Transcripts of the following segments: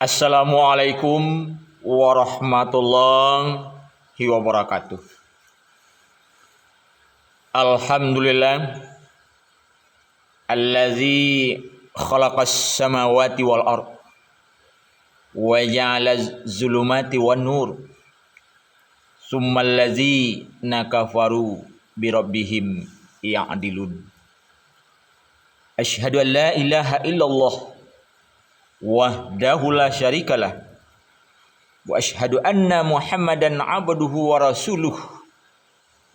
Assalamualaikum warahmatullahi wabarakatuh. Alhamdulillah allazi khalaqas samawati wal ard wa ja'ala zulumati wan nur summal ladzina kafaru bi rabbihim ya'dilun. Asyhadu an la ilaha illallah wahdahu la syarikalah wa asyhadu anna Muhammadan abduhu wa rasuluh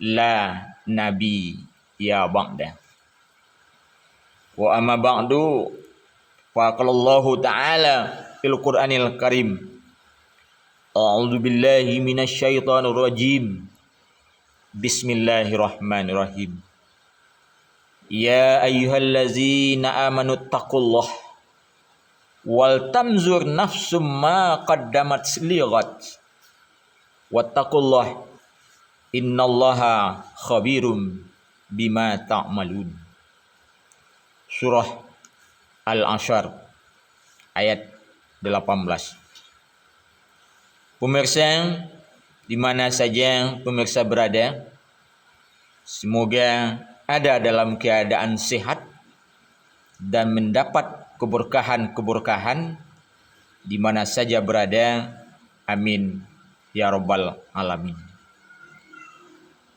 la nabi ya ba'da. Wa amma ba'du fa qallallahu ta'ala fil Qur'anil Karim. A'udzu billahi minasy syaithanir rajim. Bismillahirrahmanirrahim. Ya ayyuhallazina amanu taqullaha wal tamzur nafsum ma qaddamat lighat wattaqullah innallaha khabirum bima ta'malun. Surah Al-Ansyar ayat 18. Pemirsa di mana saja pemirsa berada, semoga ada dalam keadaan sehat dan mendapat keberkahan-keberkahan di mana saja berada. Amin ya rabbal alamin.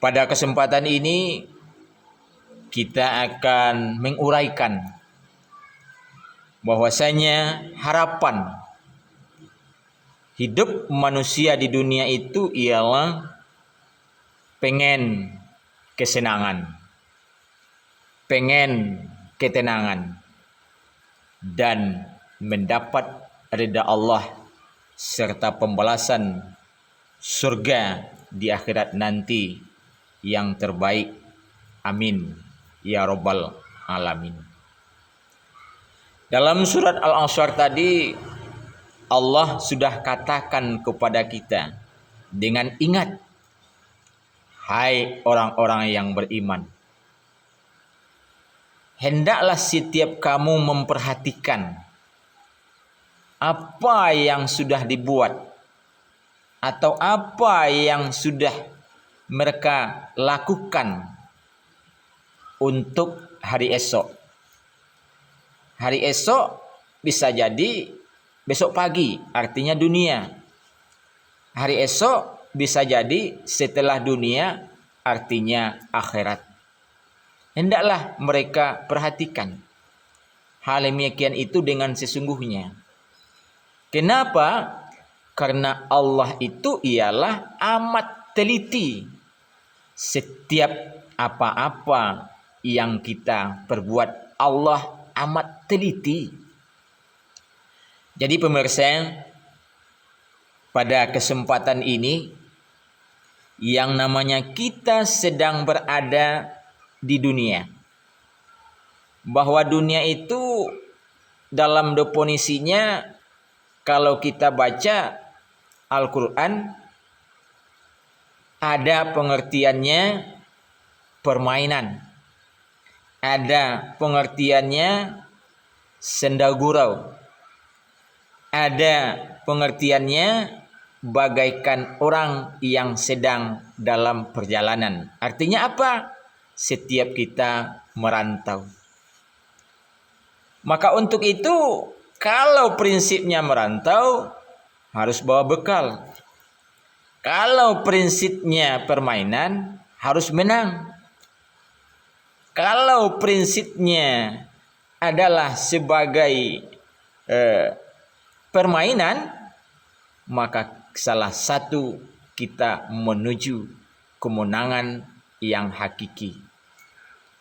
Pada kesempatan ini kita akan menguraikan bahwasanya harapan hidup manusia di dunia itu ialah pengen kesenangan, pengen ketenangan, dan mendapat ridha Allah serta pembalasan surga di akhirat nanti yang terbaik. Amin ya rabbal alamin. Dalam surat Al-Ansyar tadi Allah sudah katakan kepada kita dengan ingat, hai orang-orang yang beriman, hendaklah setiap kamu memperhatikan apa yang sudah dibuat atau apa yang sudah mereka lakukan untuk hari esok. Hari esok bisa jadi besok pagi, artinya dunia. Hari esok bisa jadi setelah dunia, artinya akhirat. Hendaklah mereka perhatikan hal demikian itu dengan sesungguhnya. Kenapa? Karena Allah itu ialah amat teliti. Setiap apa-apa yang kita perbuat, Allah amat teliti. Jadi pemirsa, pada kesempatan ini yang namanya kita sedang berada di dunia, bahwa dunia itu dalam definisinya, kalau kita baca Al-Quran, ada pengertiannya permainan, ada pengertiannya senda gurau, ada pengertiannya bagaikan orang yang sedang dalam perjalanan. Artinya apa? Setiap kita merantau. Maka untuk itu, kalau prinsipnya merantau, harus bawa bekal. Kalau prinsipnya permainan, harus menang. Kalau prinsipnya adalah sebagai permainan, maka salah satu kita menuju kemenangan yang hakiki.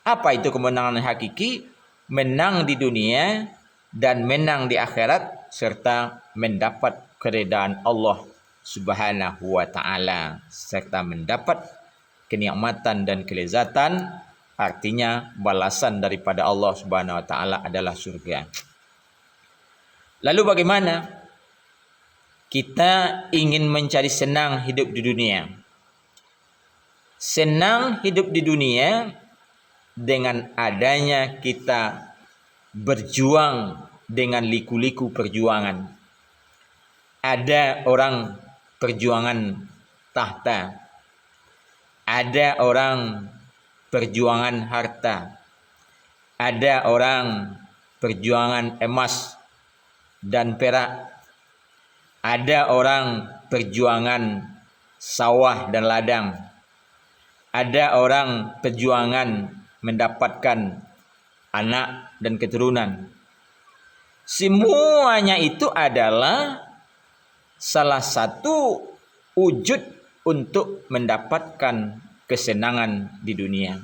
Apa itu kemenangan yang hakiki? Menang di dunia dan menang di akhirat, serta mendapat keridhaan Allah Subhanahu wa ta'ala, serta mendapat kenikmatan dan kelezatan, artinya balasan daripada Allah Subhanahu wa ta'ala adalah surga. Lalu bagaimana kita ingin mencari senang hidup di dunia? Senang hidup di dunia dengan adanya kita berjuang dengan liku-liku perjuangan. Ada orang perjuangan tahta, ada orang perjuangan harta, ada orang perjuangan emas dan perak, ada orang perjuangan sawah dan ladang, ada orang perjuangan mendapatkan anak dan keturunan. Semuanya itu adalah salah satu wujud untuk mendapatkan kesenangan di dunia.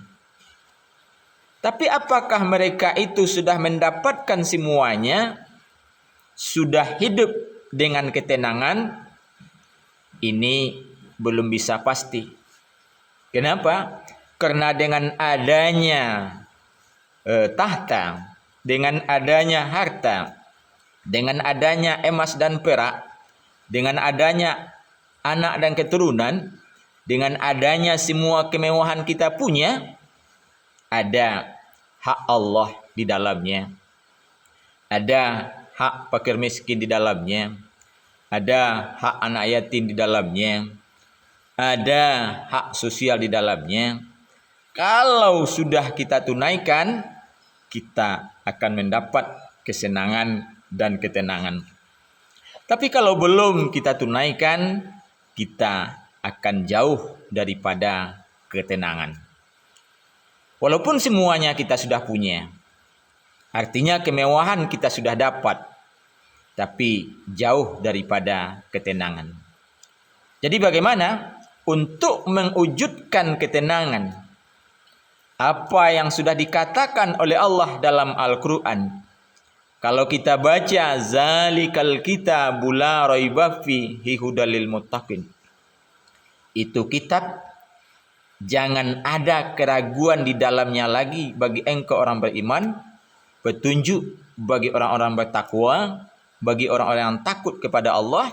Tapi apakah mereka itu sudah mendapatkan semuanya? Sudah hidup dengan ketenangan? Ini belum bisa pasti. Kenapa? Karena dengan adanya tahta, dengan adanya harta, dengan adanya emas dan perak, dengan adanya anak dan keturunan, dengan adanya semua kemewahan kita punya, ada hak Allah di dalamnya, ada hak fakir miskin di dalamnya, ada hak anak yatim di dalamnya, ada hak sosial di dalamnya. Kalau sudah kita tunaikan, kita akan mendapat kesenangan dan ketenangan. Tapi kalau belum kita tunaikan, kita akan jauh daripada ketenangan. Walaupun semuanya kita sudah punya, artinya kemewahan kita sudah dapat, tapi jauh daripada ketenangan. Jadi bagaimana untuk mewujudkan ketenangan? Apa yang sudah dikatakan oleh Allah dalam Al-Quran. Kalau kita baca zalikal kitabul la raiba fihi hudal lil muttaqin. Itu kitab jangan ada keraguan di dalamnya lagi bagi engkau orang beriman, petunjuk bagi orang-orang bertakwa, bagi orang-orang yang takut kepada Allah.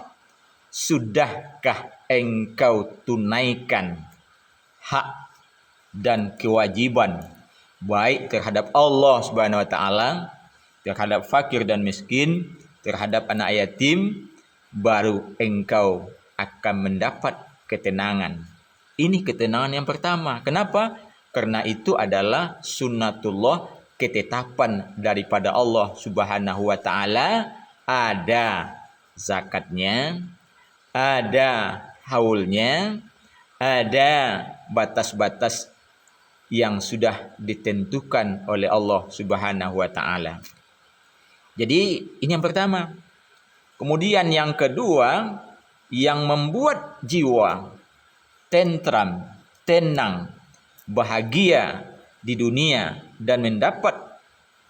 Sudahkah engkau tunaikan hak dan kewajiban baik terhadap Allah Subhanahu wa taala, terhadap fakir dan miskin, terhadap anak yatim, baru engkau akan mendapat ketenangan. Ini ketenangan yang pertama. Kenapa? Karena itu adalah sunnatullah, ketetapan daripada Allah Subhanahu wa taala. Ada zakatnya, ada haulnya, ada batas-batas yang sudah ditentukan oleh Allah Subhanahu wa taala. Jadi ini yang pertama. Kemudian yang kedua, yang membuat jiwa tentram, tenang, bahagia di dunia dan mendapat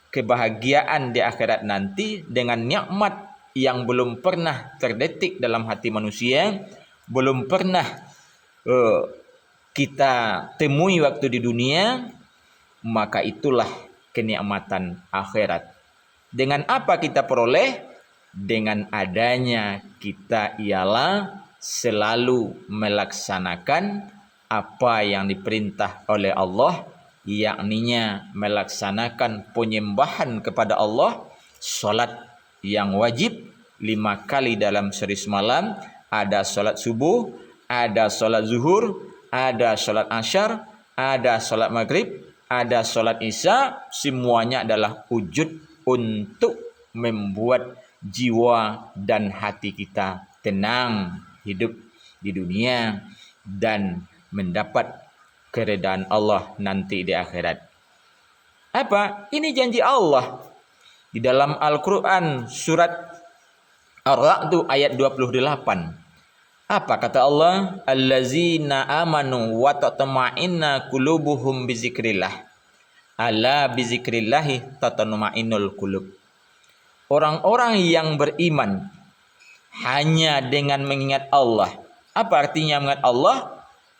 kebahagiaan di akhirat nanti dengan nikmat yang belum pernah terdetik dalam hati manusia, belum pernah kita temui waktu di dunia, maka itulah kenikmatan akhirat. Dengan apa kita peroleh? Dengan adanya kita ialah selalu melaksanakan apa yang diperintah oleh Allah, yakninya melaksanakan penyembahan kepada Allah, salat yang wajib 5 kali dalam sehari semalam, ada salat subuh, ada salat zuhur, ada salat asyar, ada salat maghrib, ada salat isya, semuanya adalah wujud untuk membuat jiwa dan hati kita tenang hidup di dunia dan mendapat keredaan Allah nanti di akhirat. Apa? Ini janji Allah di dalam Al-Quran surat Ar-Ra'd ayat 28. Apa kata Allah? Allazina amanu wa tatma'inna qulubuhum bizikrillah. Ala bizikrillahi tatma'innul qulub. Orang-orang yang beriman hanya dengan mengingat Allah. Apa artinya mengingat Allah?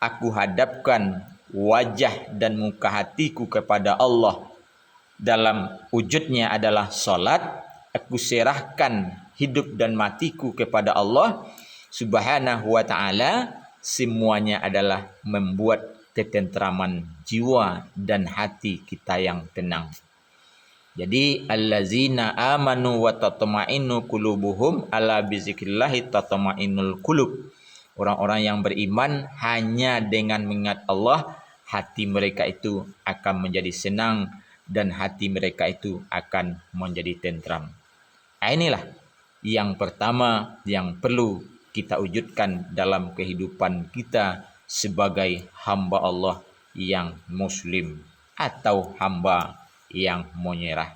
Aku hadapkan wajah dan muka hatiku kepada Allah. Dalam wujudnya adalah salat. Aku serahkan hidup dan matiku kepada Allah Subhanahu wa ta'ala. Semuanya adalah membuat ketentraman jiwa dan hati kita yang tenang. Jadi allazina amanu wa tatma'innu qulubuhum ala bizikrillahi tatma'innul qulub. Orang-orang yang beriman hanya dengan mengingat Allah, hati mereka itu akan menjadi senang dan hati mereka itu akan menjadi tentram. Inilah yang pertama yang perlu kita wujudkan dalam kehidupan kita sebagai hamba Allah yang muslim atau hamba yang menyerah.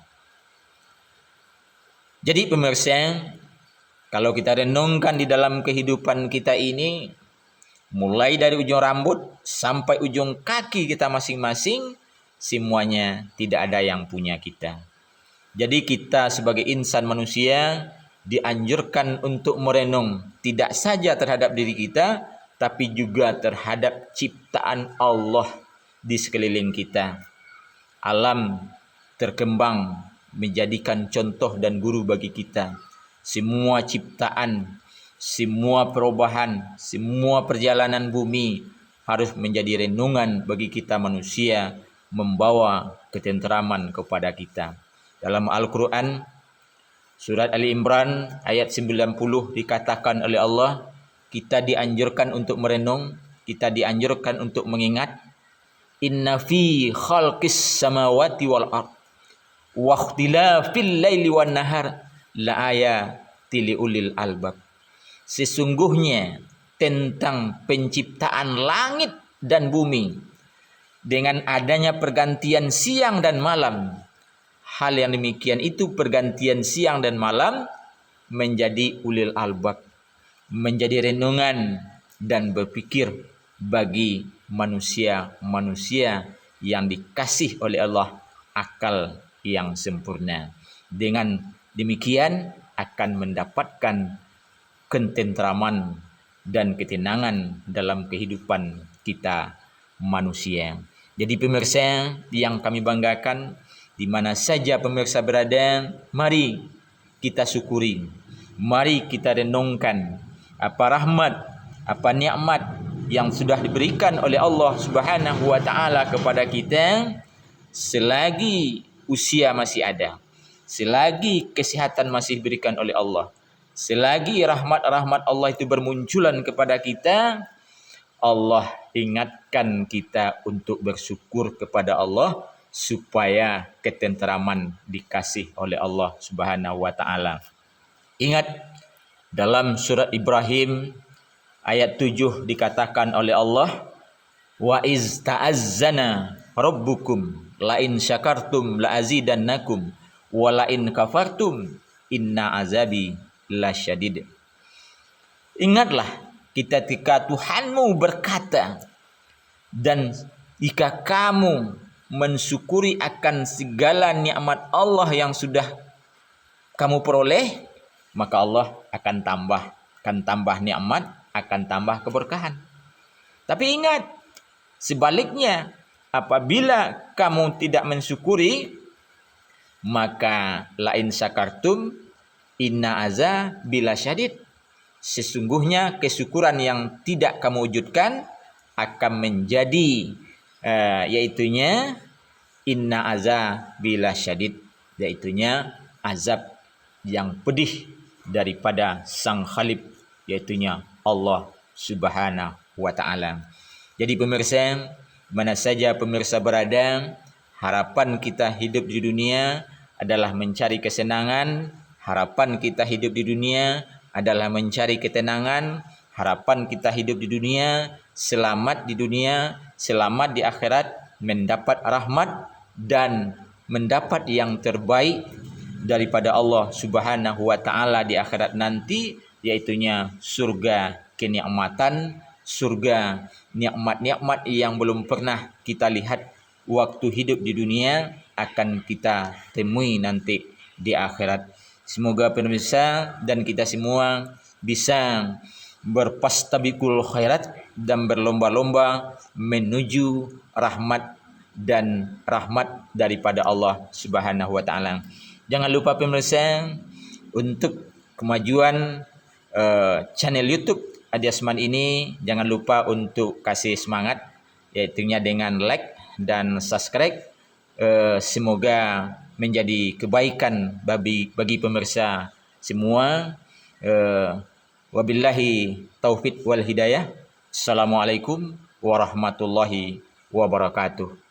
Jadi pemirsa, kalau kita renungkan di dalam kehidupan kita ini, mulai dari ujung rambut sampai ujung kaki kita masing-masing, semuanya tidak ada yang punya kita. Jadi kita sebagai insan manusia dianjurkan untuk merenung tidak saja terhadap diri kita, tapi juga terhadap ciptaan Allah di sekeliling kita. Alam terkembang menjadikan contoh dan guru bagi kita. Semua ciptaan, semua perubahan, semua perjalanan bumi harus menjadi renungan bagi kita manusia, membawa ketenteraman kepada kita. Dalam Al-Quran, surat Ali Imran ayat 90 dikatakan oleh Allah, kita dianjurkan untuk merenung, kita dianjurkan untuk mengingat, inna fi khalqis samawati wal ard wa ikhtilafil laili wan nahar la ayatil ulil albab. Sesungguhnya tentang penciptaan langit dan bumi dengan adanya pergantian siang dan malam, hal yang demikian itu pergantian siang dan malam menjadi ulil albab, menjadi renungan dan berpikir bagi manusia-manusia yang dikasih oleh Allah akal yang sempurna. Dengan demikian akan mendapatkan ketentraman dan ketenangan dalam kehidupan kita manusia. Jadi pemirsa yang kami banggakan, di mana saja pemirsa berada, mari kita syukuri, mari kita renungkan apa rahmat, apa nikmat yang sudah diberikan oleh Allah Subhanahu wa taala kepada kita selagi usia masih ada, selagi kesehatan masih diberikan oleh Allah, selagi rahmat-rahmat Allah itu bermunculan kepada kita. Allah ingatkan kita untuk bersyukur kepada Allah supaya ketenteraman dikasih oleh Allah Subhanahu wa taala. Ingat dalam surat Ibrahim ayat 7 dikatakan oleh Allah, wa iz ta'azzana rabbukum la in syakartum la azidannakum wa la in kafartum inna azabi lasyadid. Ingatlah ketika Tuhanmu berkata, dan jika kamu mensyukuri akan segala nikmat Allah yang sudah kamu peroleh, maka Allah akan tambah nikmat, akan tambah keberkahan. Tapi ingat, sebaliknya apabila kamu tidak mensyukuri, maka lain syakartum inna azabi lasyadid. Sesungguhnya kesyukuran yang tidak kamu wujudkan akan menjadi yaitunya inna azabi lasyadid, yaitunya azab yang pedih daripada sang Khalik, yaitunya Allah Subhanahu wa taala. Jadi pemirsa, mana saja pemirsa berada, harapan kita hidup di dunia adalah mencari kesenangan, harapan kita hidup di dunia adalah mencari ketenangan, harapan kita hidup di dunia, selamat di dunia, selamat di akhirat, mendapat rahmat dan mendapat yang terbaik daripada Allah Subhanahu wa taala di akhirat nanti, yaitunya surga kenikmatan, surga nikmat-nikmat yang belum pernah kita lihat waktu hidup di dunia akan kita temui nanti di akhirat. Semoga pemirsa dan kita semua bisa berpastabikul khairat dan berlomba-lomba menuju rahmat dan rahmat daripada Allah Subhanahu wa taala. Jangan lupa pemirsa, untuk kemajuan channel YouTube Adi Asman ini, jangan lupa untuk kasih semangat, yaitunya dengan like dan subscribe. Semoga menjadi kebaikan bagi pemirsa semua. Wabillahi taufik wal hidayah. Assalamualaikum warahmatullahi wabarakatuh.